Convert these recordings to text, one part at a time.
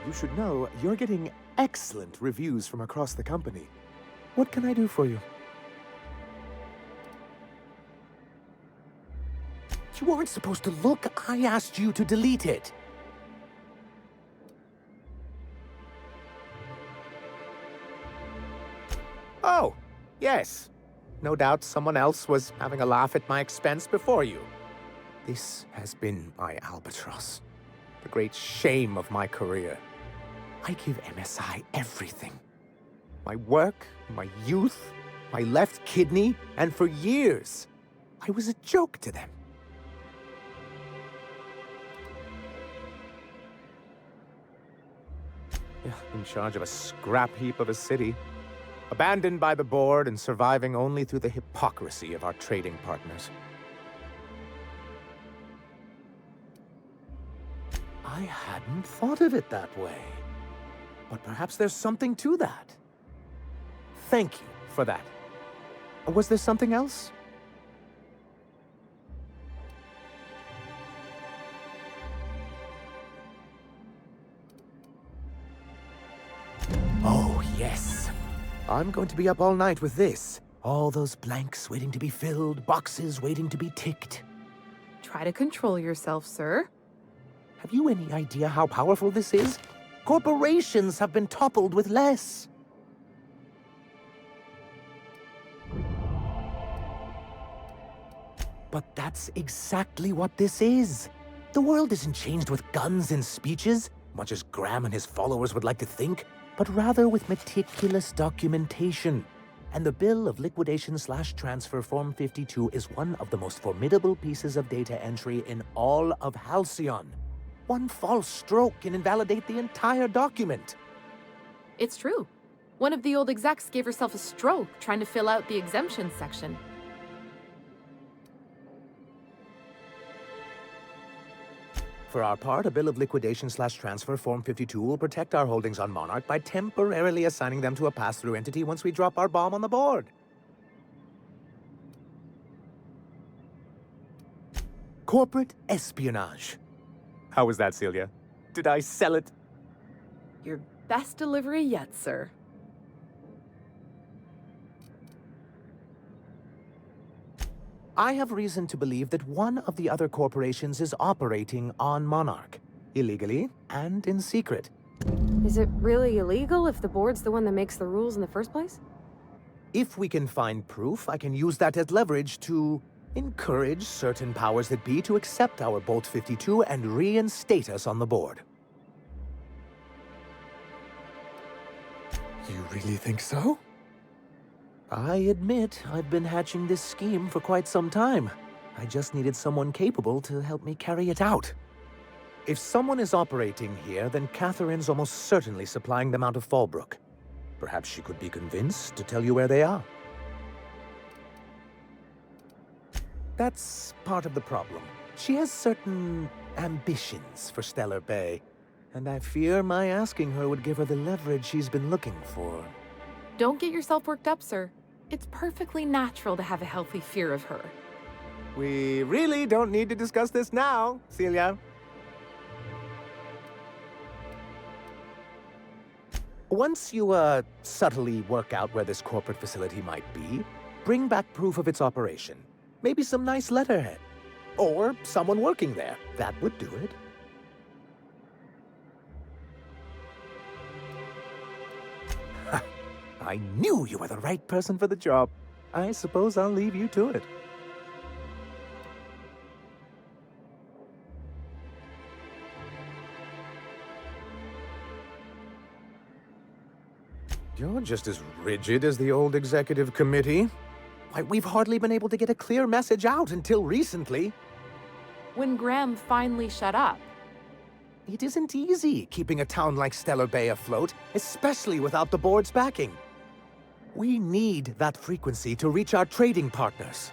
You should know you're getting excellent reviews from across the company. What can I do for you? You weren't supposed to look. I asked you to delete it. Oh, yes. No doubt someone else was having a laugh at my expense before you. This has been my albatross. The great shame of my career. I give MSI everything. My work, my youth, my left kidney, and for years, I was a joke to them. In charge of a scrap heap of a city, abandoned by the board and surviving only through the hypocrisy of our trading partners. I hadn't thought of it that way. But perhaps there's something to that. Thank you for that. Was there something else? Oh, yes. I'm going to be up all night with this. All those blanks waiting to be filled, boxes waiting to be ticked. Try to control yourself, sir. Have you any idea how powerful this is? Corporations have been toppled with less. But that's exactly what this is. The world isn't changed with guns and speeches, much as Graham and his followers would like to think, but rather with meticulous documentation. And the Bill of Liquidation/Transfer Form 52 is one of the most formidable pieces of data entry in all of Halcyon. One false stroke can invalidate the entire document. It's true. One of the old execs gave herself a stroke trying to fill out the exemption section. For our part, a Bill of Liquidation/Transfer Form 52 will protect our holdings on Monarch by temporarily assigning them to a pass-through entity once we drop our bomb on the board. Corporate espionage. How was that, Celia? Did I sell it? Your best delivery yet, sir. I have reason to believe that one of the other corporations is operating on Monarch, illegally and in secret. Is it really illegal if the board's the one that makes the rules in the first place? If we can find proof, I can use that as leverage to encourage certain powers that be to accept our Bolt 52 and reinstate us on the board. You really think so? I admit I've been hatching this scheme for quite some time. I just needed someone capable to help me carry it out. If someone is operating here, then Catherine's almost certainly supplying them out of Fallbrook. Perhaps she could be convinced to tell you where they are. That's part of the problem. She has certain ambitions for Stellar Bay, and I fear my asking her would give her the leverage she's been looking for. Don't get yourself worked up, sir. It's perfectly natural to have a healthy fear of her. We really don't need to discuss this now, Celia. Once you, subtly work out where this corporate facility might be, bring back proof of its operation. Maybe some nice letterhead. Or someone working there. That would do it. I knew you were the right person for the job. I suppose I'll leave you to it. You're just as rigid as the old executive committee. Why, we've hardly been able to get a clear message out until recently. When Graham finally shut up. It isn't easy keeping a town like Stellar Bay afloat, especially without the board's backing. We need that frequency to reach our trading partners.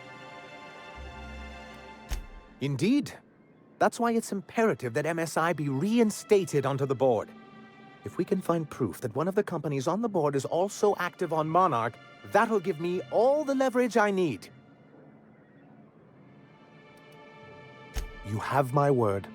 Indeed. That's why it's imperative that MSI be reinstated onto the board. If we can find proof that one of the companies on the board is also active on Monarch, that'll give me all the leverage I need. You have my word.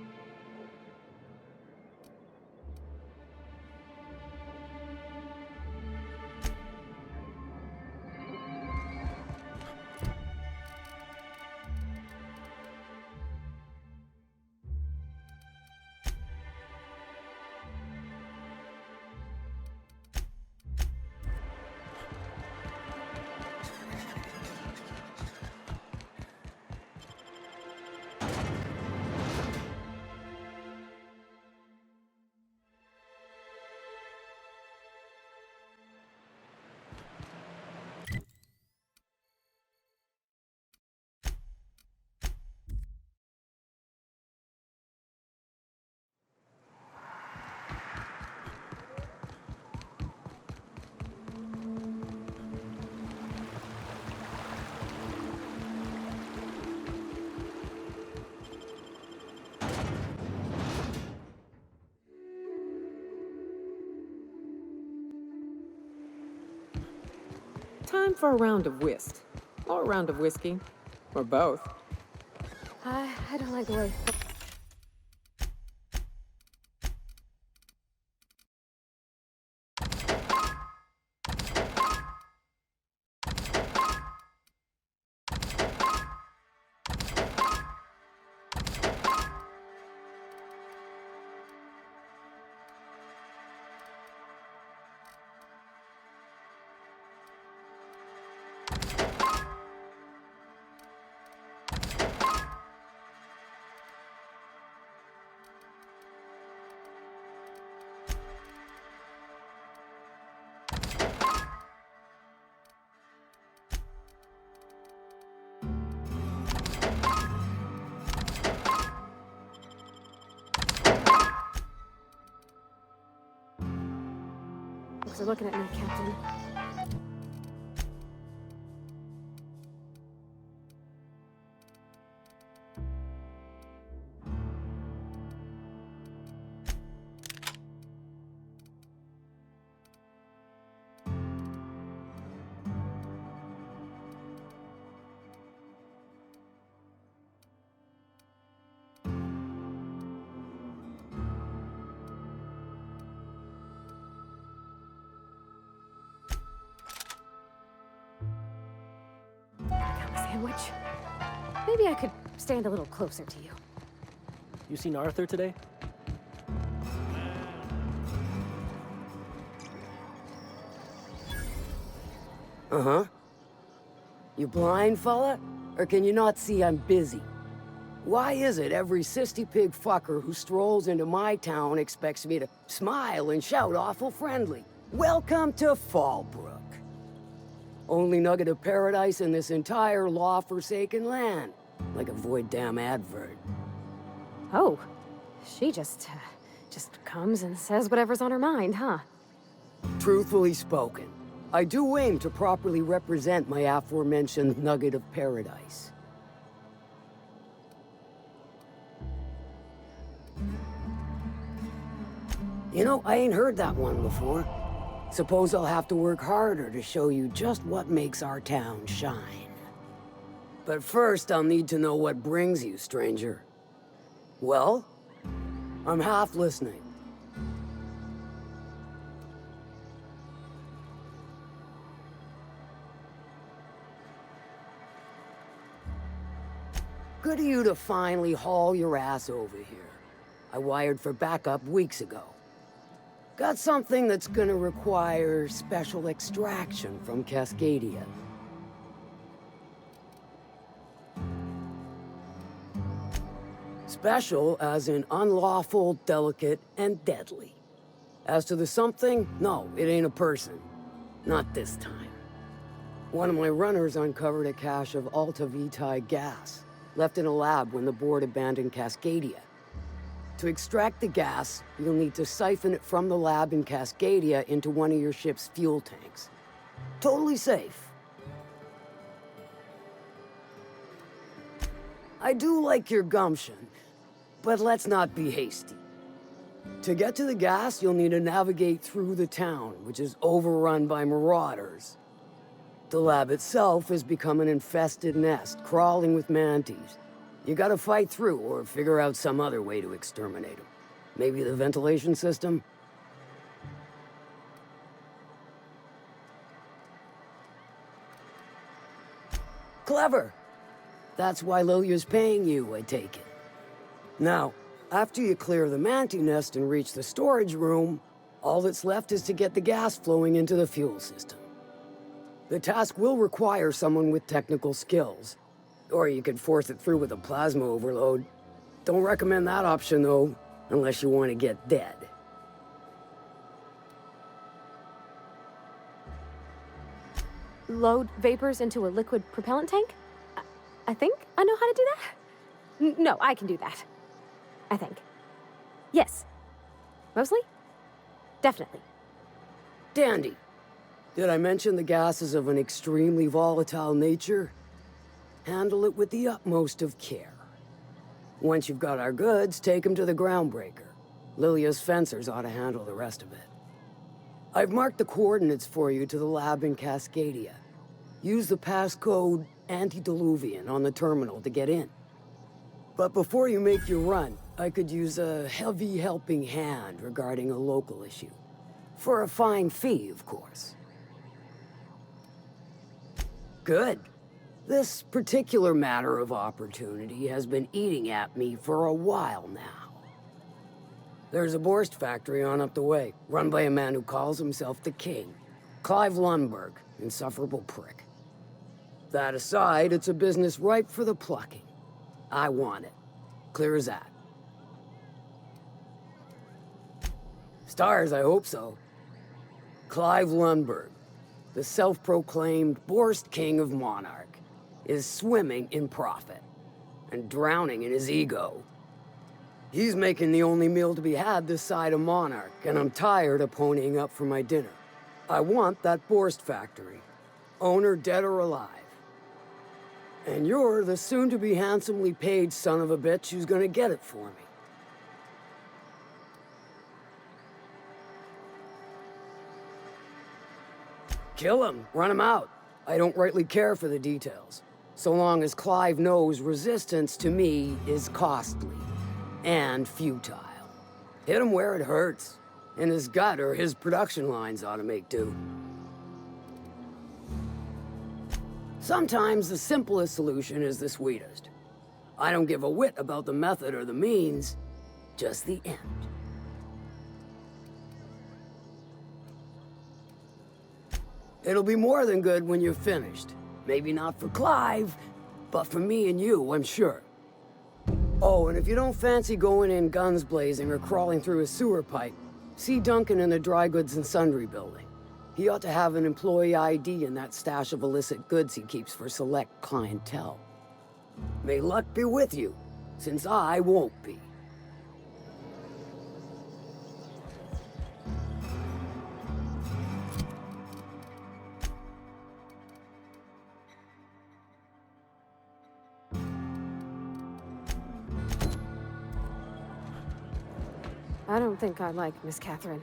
time for a round of whist. Or a round of whiskey. Or both. I don't like the way... Looks like looking at me, Captain. Sandwich. Maybe I could stand a little closer to you. You seen Arthur today? Uh-huh. You blind, fella? Or can you not see I'm busy? Why is it every sissy pig fucker who strolls into my town expects me to smile and shout awful friendly? Welcome to Fallbrook. Only nugget of paradise in this entire law-forsaken land. Like a void damn advert. Oh, she just comes and says whatever's on her mind, huh? Truthfully spoken, I do aim to properly represent my aforementioned nugget of paradise. You know, I ain't heard that one before. Suppose I'll have to work harder to show you just what makes our town shine. But first, I'll need to know what brings you, stranger. Well, I'm half listening. Good of you to finally haul your ass over here. I wired for backup weeks ago. Got something that's gonna require special extraction from Cascadia. Special as in unlawful, delicate, and deadly. As to the something, no, it ain't a person. Not this time. One of my runners uncovered a cache of Alta Vitae gas, left in a lab when the board abandoned Cascadia. To extract the gas, you'll need to siphon it from the lab in Cascadia into one of your ship's fuel tanks. Totally safe. I do like your gumption, but let's not be hasty. To get to the gas, you'll need to navigate through the town, which is overrun by marauders. The lab itself has become an infested nest, crawling with mantis. You gotta fight through, or figure out some other way to exterminate them. Maybe the ventilation system? Clever! That's why Lilia's paying you, I take it. Now, after you clear the mantis nest and reach the storage room, all that's left is to get the gas flowing into the fuel system. The task will require someone with technical skills. Or you could force it through with a plasma overload. Don't recommend that option, though, unless you want to get dead. Load vapors into a liquid propellant tank? I think I know how to do that. No, I can do that. I think. Yes. Mostly? Definitely. Dandy. Did I mention the gas is of an extremely volatile nature? Handle it with the utmost of care. Once you've got our goods, take them to the groundbreaker. Lilia's fencers ought to handle the rest of it. I've marked the coordinates for you to the lab in Cascadia. Use the passcode Antediluvian on the terminal to get in. But before you make your run, I could use a heavy helping hand regarding a local issue. For a fine fee, of course. Good. This particular matter of opportunity has been eating at me for a while now. There's a Borst factory on up the way, run by a man who calls himself the King. Clive Lundberg, insufferable prick. That aside, it's a business ripe for the plucking. I want it. Clear as that. Stars, I hope so. Clive Lundberg, the self-proclaimed Borst King of Monarch, is swimming in profit and drowning in his ego. He's making the only meal to be had this side of Monarch, and I'm tired of ponying up for my dinner. I want that Borst factory, owner dead or alive. And you're the soon-to-be handsomely paid son of a bitch who's gonna get it for me. Kill him, run him out. I don't rightly care for the details, so long as Clive knows resistance to me is costly and futile. Hit him where it hurts, in his gut or his production lines ought to make do. Sometimes the simplest solution is the sweetest. I don't give a whit about the method or the means, just the end. It'll be more than good when you're finished. Maybe not for Clive, but for me and you, I'm sure. Oh, and if you don't fancy going in guns blazing or crawling through a sewer pipe, see Duncan in the Dry Goods and Sundry building. He ought to have an employee ID in that stash of illicit goods he keeps for select clientele. May luck be with you, since I won't be. I don't think I like Miss Catherine.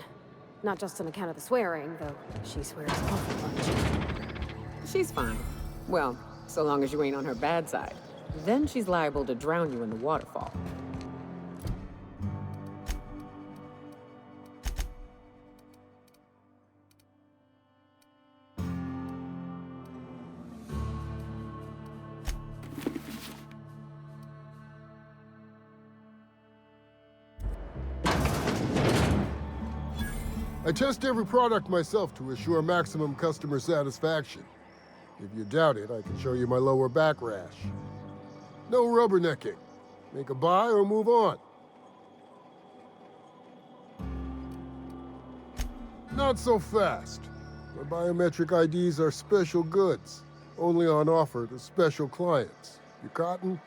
Not just on account of the swearing, though she swears an awful bunch. She's fine. Well, so long as you ain't on her bad side. Then she's liable to drown you in the waterfall. I test every product myself to assure maximum customer satisfaction. If you doubt it, I can show you my lower back rash. No rubbernecking. Make a buy or move on. Not so fast. My biometric IDs are special goods, only on offer to special clients. You cotton?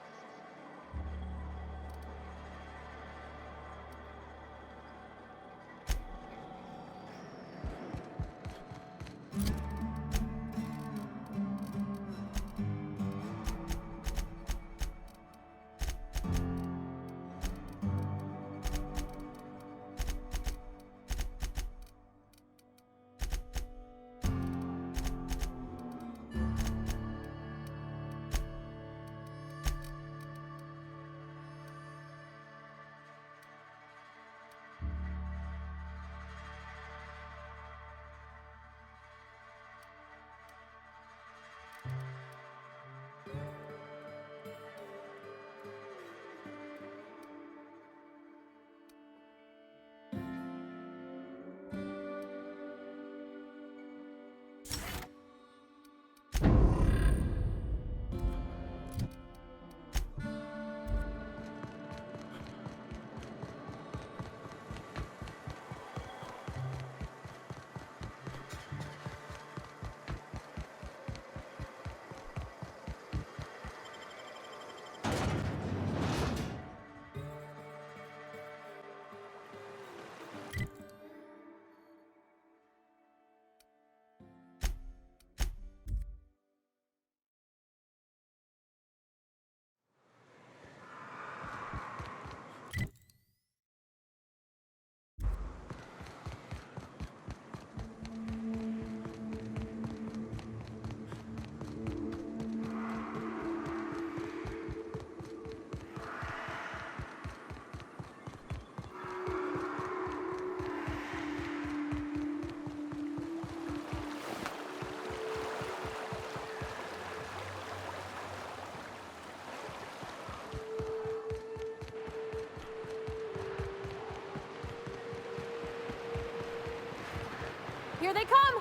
Here they come!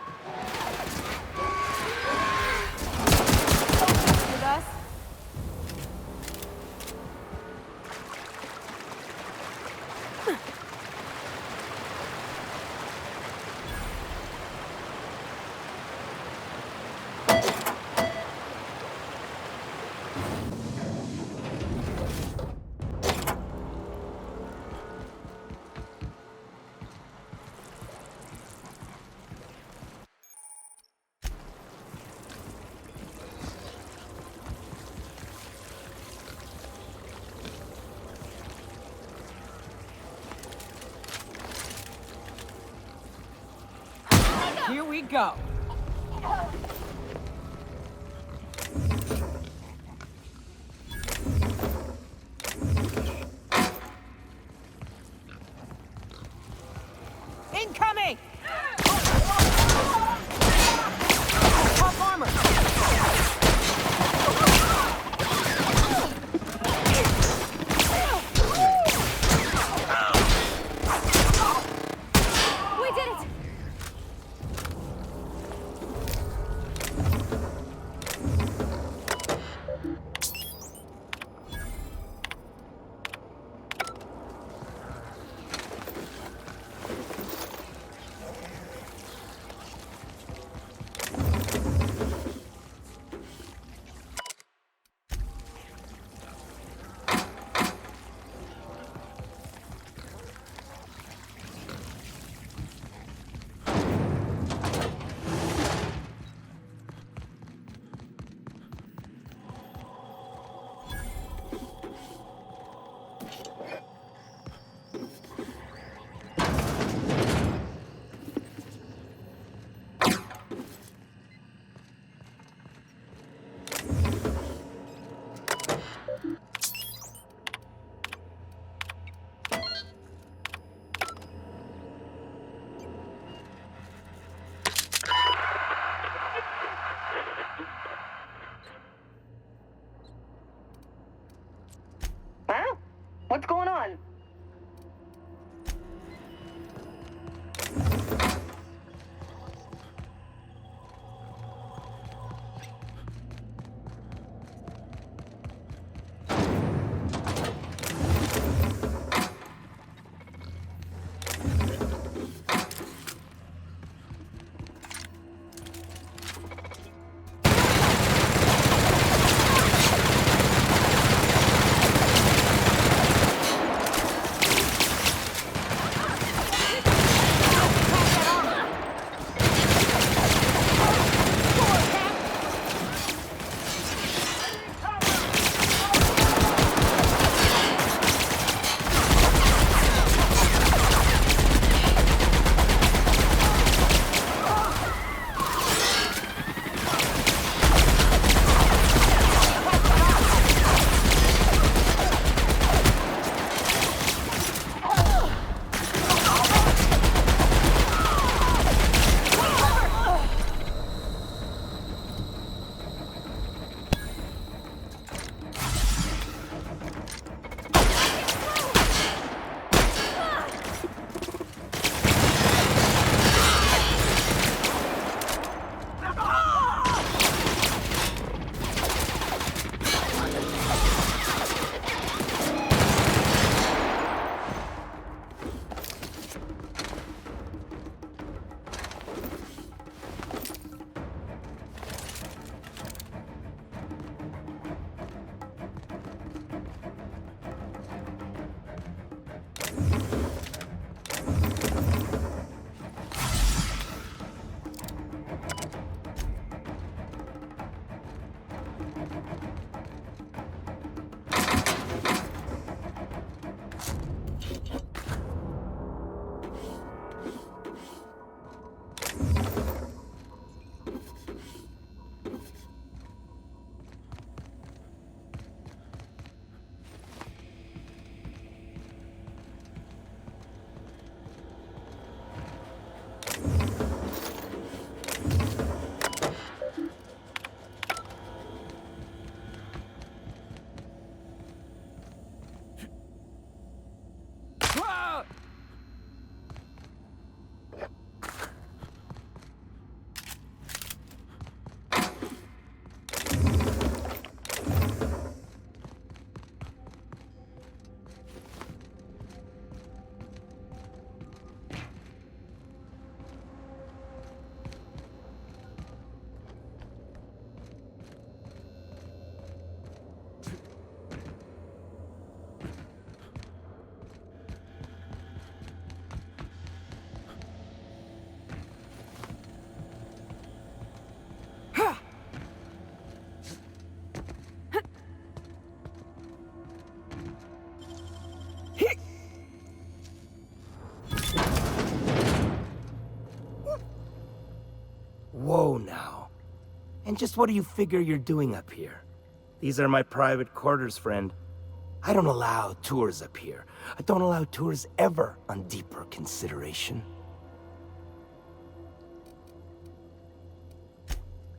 With us. Here we go. Incoming! Top armor! We did it! Whoa now. And just what do you figure you're doing up here? These are my private quarters, friend. I don't allow tours up here. I don't allow tours ever on deeper consideration.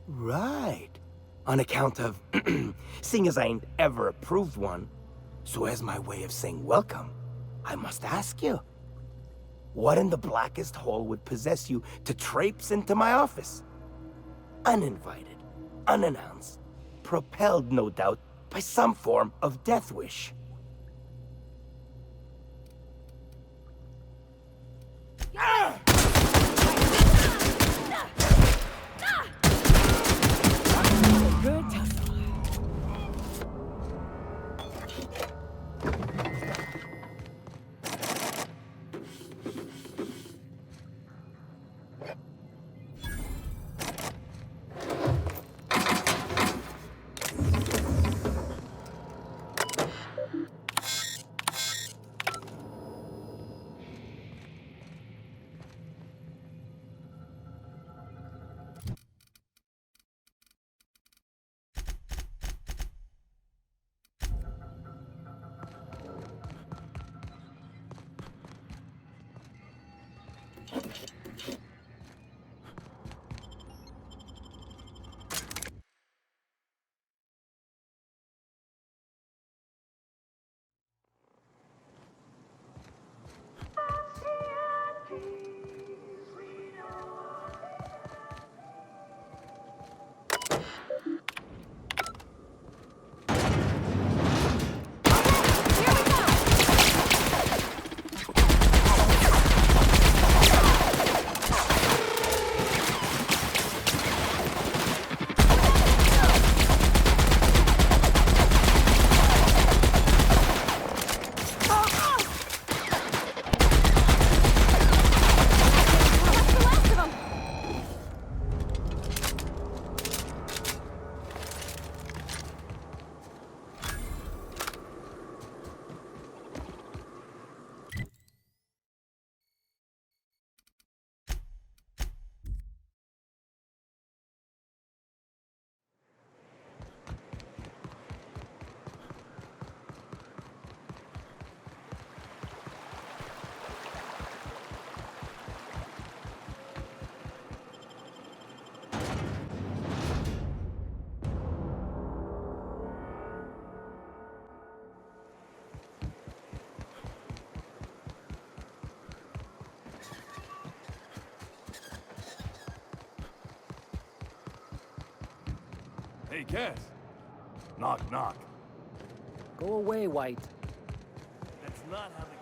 Right. On account of, seeing as I ain't ever approved one, so as my way of saying welcome, I must ask you, what in the blackest hole would possess you to traipse into my office? Uninvited, unannounced, propelled, no doubt, by some form of death wish. Hey, Cass. Knock, knock. Go away, White. That's not how the game...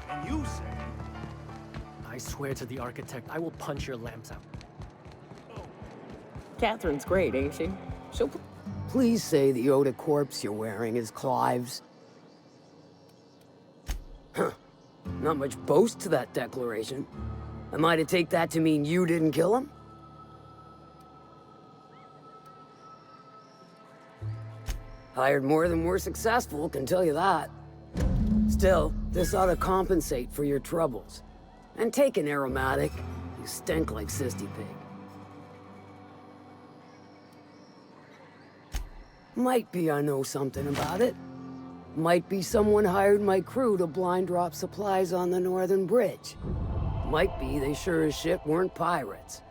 And you say... I swear to the architect, I will punch your lamps out. Catherine's great, ain't she? She'll... Please say the Yoda corpse you're wearing is Clive's. Huh. Not much boast to that declaration. Am I to take that to mean you didn't kill him? Hired more than we're successful, can tell you that. Still, this ought to compensate for your troubles. And take an aromatic. You stink like Sisty Pig. Might be I know something about it. Might be someone hired my crew to blind drop supplies on the Northern Bridge. Might be they sure as shit weren't pirates.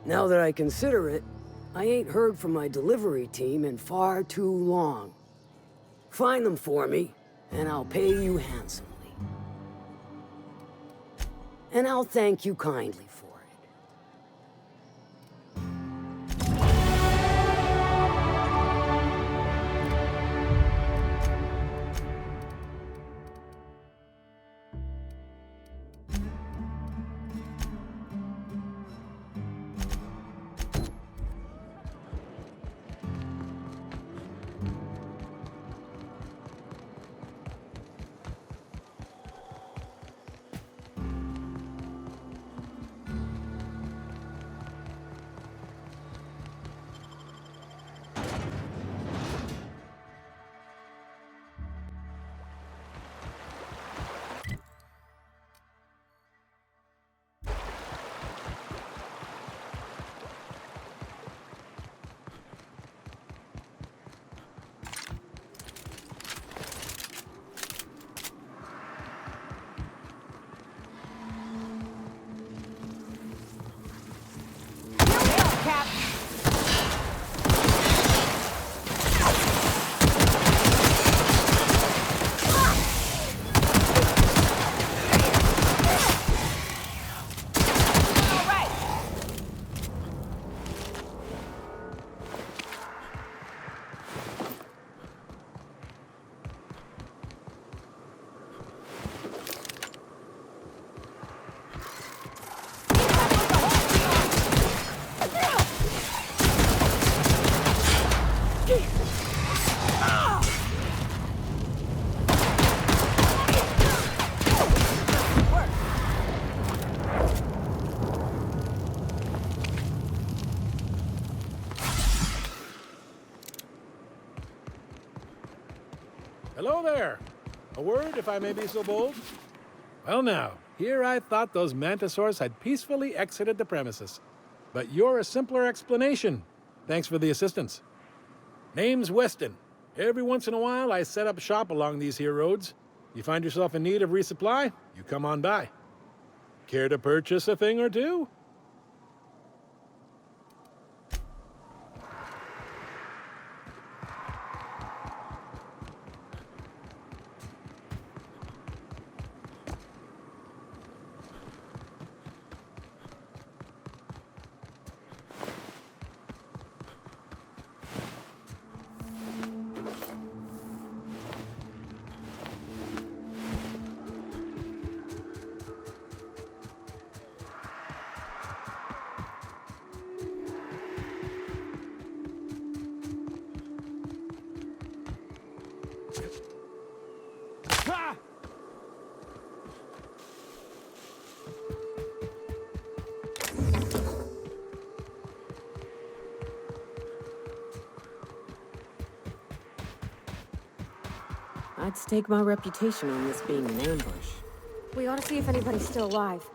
Now that I consider it, I ain't heard from my delivery team in far too long. Find them for me, and I'll pay you handsomely. And I'll thank you kindly for it. Hello there. A word, if I may be so bold? Well now, here I thought those Mantisaurs had peacefully exited the premises. But you're a simpler explanation. Thanks for the assistance. Name's Weston. Every once in a while, I set up shop along these here roads. You find yourself in need of resupply, you come on by. Care to purchase a thing or two? I'd stake my reputation on this being an ambush. We ought to see if anybody's still alive.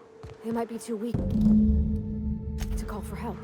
They might be too weak to call for help.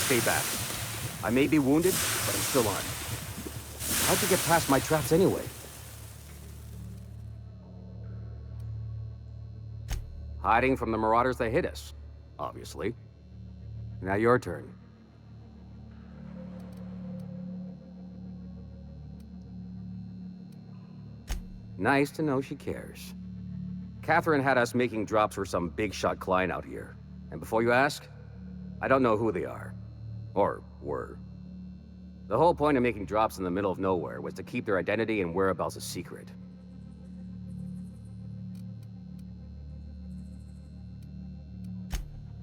Stay back. I may be wounded, but I'm still armed. How'd you get past my traps anyway? Hiding from the marauders that hit us, obviously. Now your turn. Nice to know she cares. Catherine had us making drops for some big shot client out here. And before you ask, I don't know who they are. Or were. The whole point of making drops in the middle of nowhere was to keep their identity and whereabouts a secret.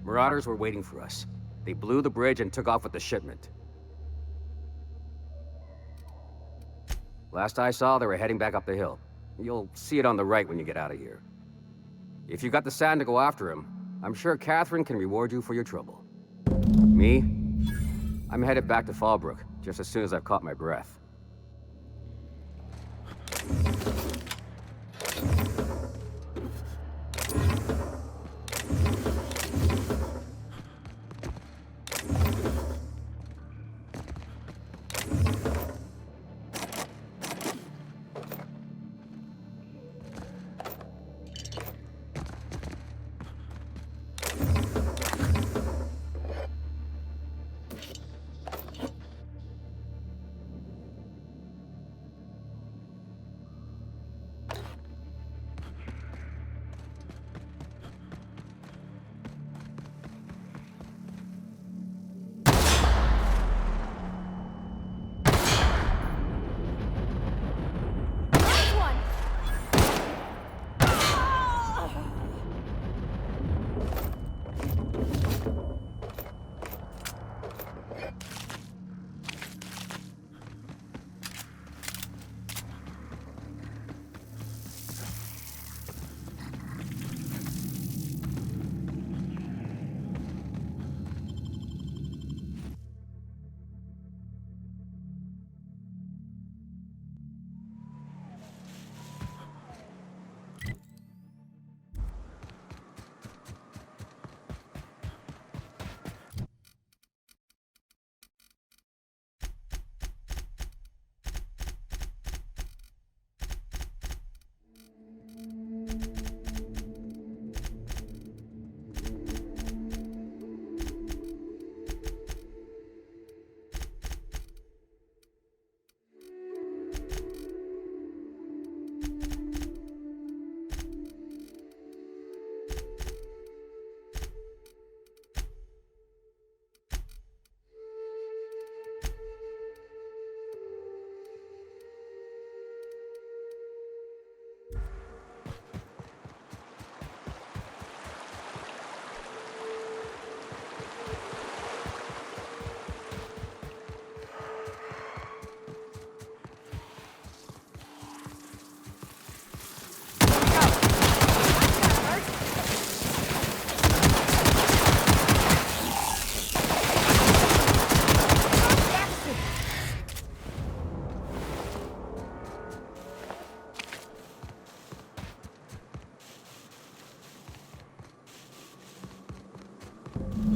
Marauders were waiting for us. They blew the bridge and took off with the shipment. Last I saw, they were heading back up the hill. You'll see it on the right when you get out of here. If you got the sand to go after him, I'm sure Catherine can reward you for your trouble. Me? I'm headed back to Fallbrook, just as soon as I've caught my breath.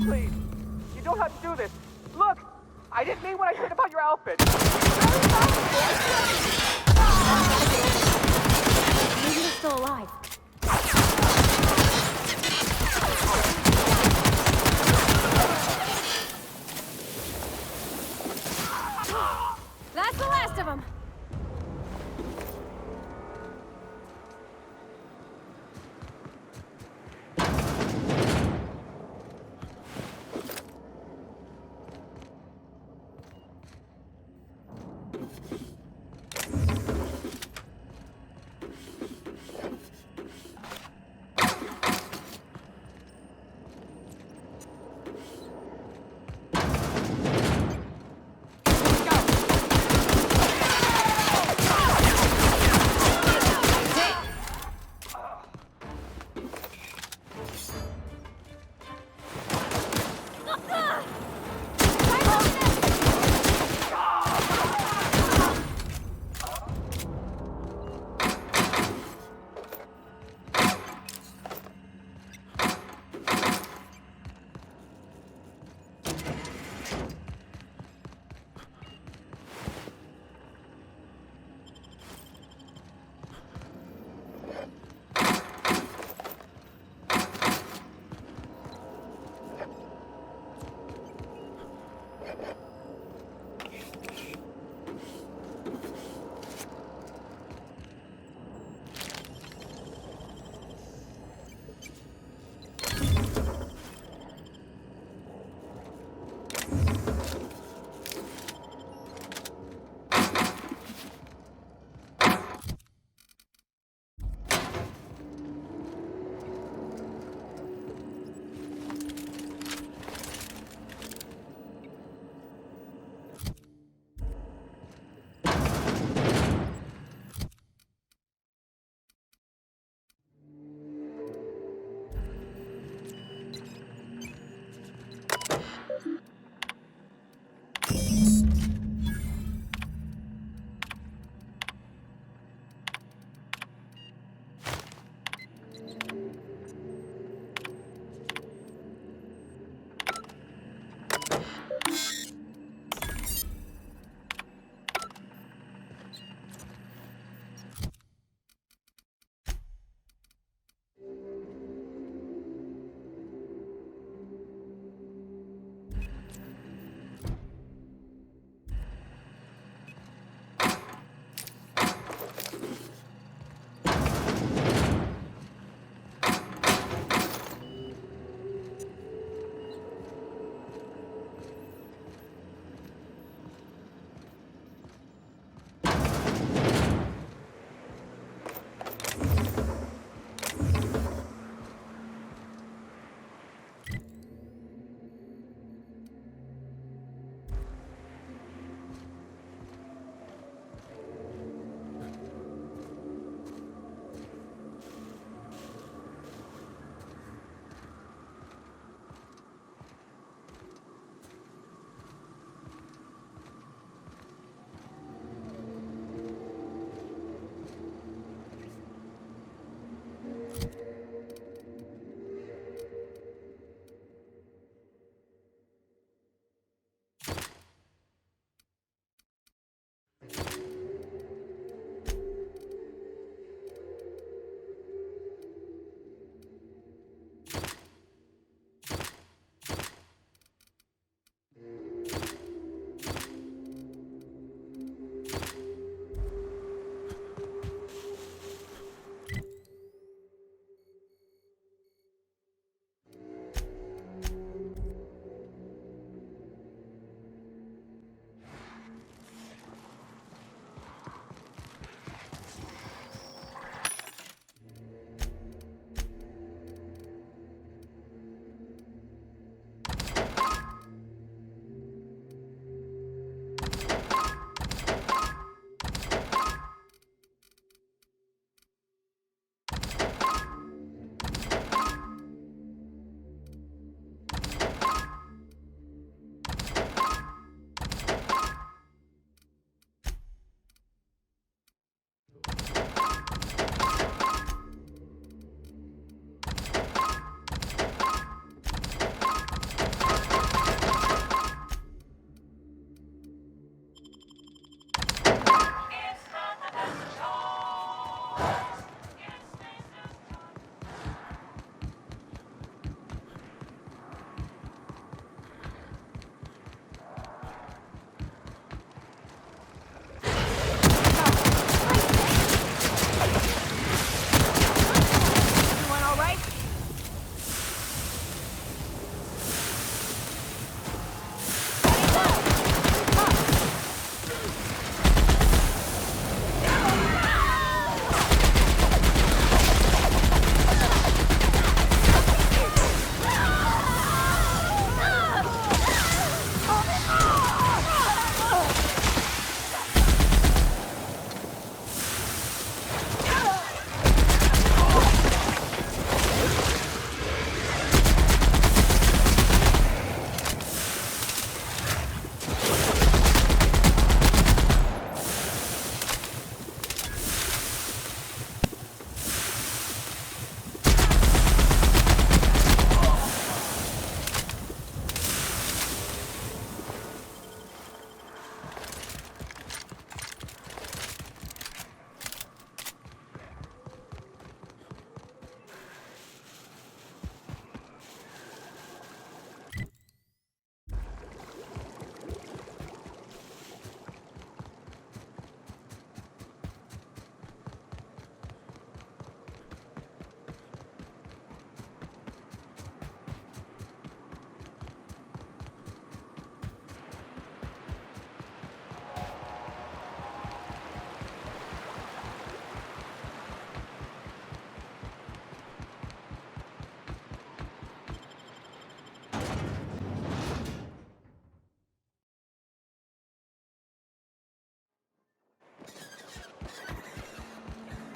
Please, you don't have to do this. Look, I didn't mean what I said about your outfit. Maybe they're still alive. That's the last of them.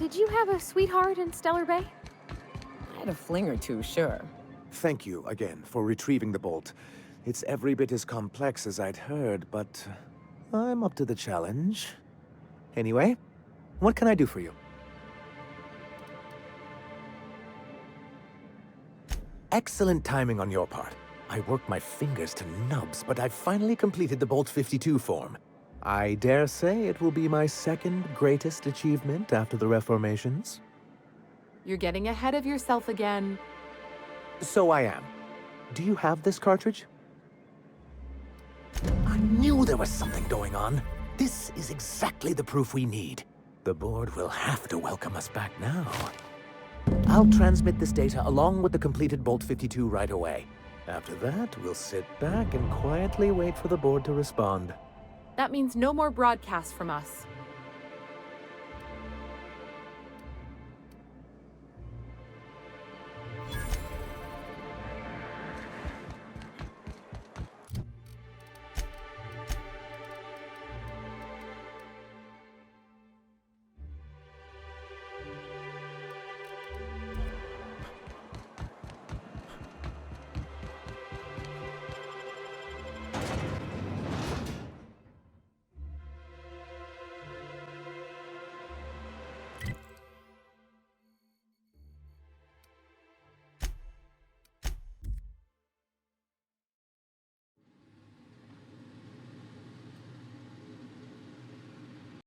did you have a sweetheart in Stellar Bay? I had a fling or two, sure. Thank you again for retrieving the bolt. It's every bit as complex as I'd heard, but I'm up to the challenge. Anyway, what can I do for you? Excellent timing on your part. I worked my fingers to nubs, but I've finally completed the Bolt 52 form. I dare say it will be my second greatest achievement after the Reformations. You're getting ahead of yourself again. So I am. Do you have this cartridge? I knew there was something going on. This is exactly the proof we need. The board will have to welcome us back now. I'll transmit this data along with the completed Bolt 52 right away. After that, we'll sit back and quietly wait for the board to respond. That means no more broadcasts from us.